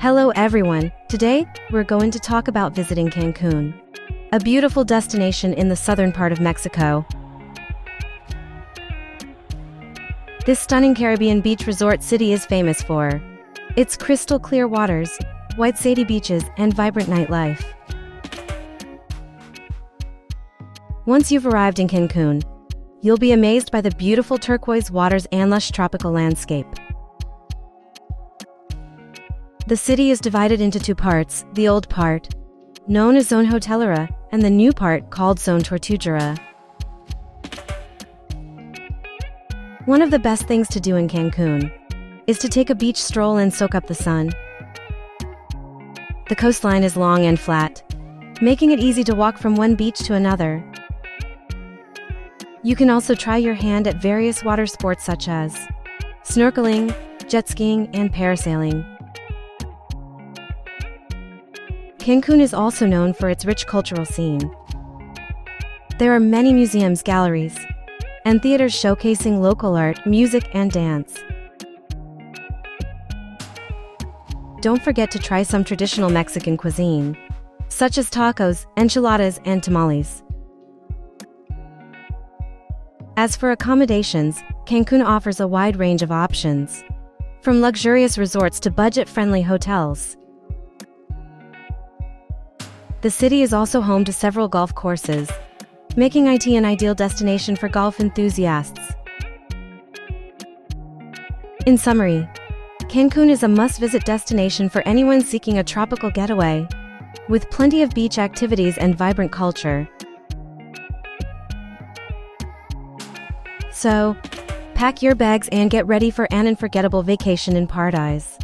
Hello everyone, today, we're going to talk about visiting Cancun, a beautiful destination in the southern part of Mexico. This stunning Caribbean beach resort city is famous for its crystal clear waters, white sandy beaches, and vibrant nightlife. Once you've arrived in Cancun, you'll be amazed by the beautiful turquoise waters and lush tropical landscape. The city is divided into two parts, the old part, known as Zone Hotelera, and the new part called Zone Tortuguera. One of the best things to do in Cancun is to take a beach stroll and soak up the sun. The coastline is long and flat, making it easy to walk from one beach to another. You can also try your hand at various water sports such as snorkeling, jet skiing, and parasailing. Cancun is also known for its rich cultural scene. There are many museums, galleries, and theaters showcasing local art, music, and dance. Don't forget to try some traditional Mexican cuisine, such as tacos, enchiladas, and tamales. As for accommodations, Cancun offers a wide range of options, from luxurious resorts to budget-friendly hotels. The city is also home to several golf courses, making it an ideal destination for golf enthusiasts. In summary, Cancun is a must-visit destination for anyone seeking a tropical getaway, with plenty of beach activities and vibrant culture. So, pack your bags and get ready for an unforgettable vacation in paradise.